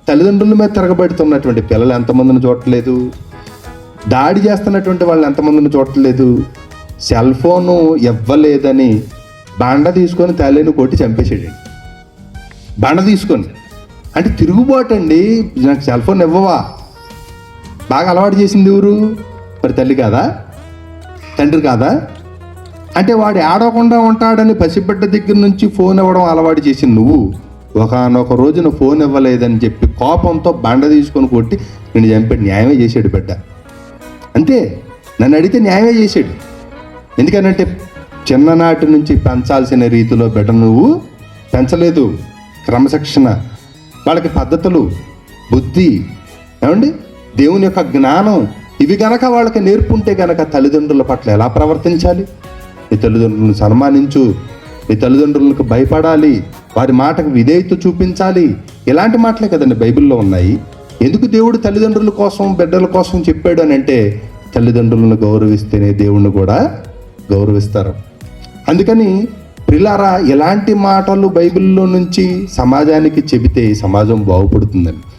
తల్లిదండ్రుల మీద తిరగబడుతున్నటువంటి పిల్లలు ఎంతమందిని చూడట్లేదు? దాడి చేస్తున్నటువంటి వాళ్ళు ఎంతమందిని చూడట్లేదు? సెల్ ఫోను ఇవ్వలేదని బండ తీసుకొని తల్లిని కొట్టి చంపేసాడండి. బండ తీసుకొని అంటే తిరుగుబాటు అండి. నాకు సెల్ ఫోన్ ఇవ్వవా? బాగా అలవాటు చేసింది ఎవరు? మరి తల్లి కాదా? తండ్రి కాదా? అంటే వాడు ఆడకుండా ఉంటాడని పసిబిడ్డ దగ్గర నుంచి ఫోన్ ఇవ్వడం అలవాటు చేసింది నువ్వు. ఒకనొక రోజున ఫోన్ ఇవ్వలేదని చెప్పి కోపంతో బండ తీసుకొని కొట్టి నేను చంపాడు. న్యాయమే చేశాడు బిడ్డ. అంతే, నన్ను అడిగితే న్యాయమే చేశాడు. ఎందుకనంటే చిన్ననాటి నుంచి పెంచాల్సిన రీతిలో బిడ్డ నువ్వు పెంచలేదు. క్రమశిక్షణ, వాళ్ళకి పద్ధతులు, బుద్ధి, ఏమండి దేవుని యొక్క జ్ఞానం, ఇవి గనక వాళ్ళకి నేర్పుంటే గనక తల్లిదండ్రుల పట్ల ఎలా ప్రవర్తించాలి? నీ తల్లిదండ్రులను సన్మానించు, నీ తల్లిదండ్రులకు భయపడాలి, వారి మాటకు విధేయత చూపించాలి. ఇలాంటి మాటలే కదండి బైబిల్లో ఉన్నాయి. ఎందుకు దేవుడు తల్లిదండ్రుల కోసం బిడ్డల కోసం చెప్పాడు అని అంటే తల్లిదండ్రులను గౌరవిస్తేనే దేవుణ్ణి కూడా గౌరవిస్తారు. అందుకని ప్రియులారా, ఇలాంటి మాటలు బైబిల్లో నుంచి సమాజానికి చెబితే సమాజం బాగుపడుతుందండి.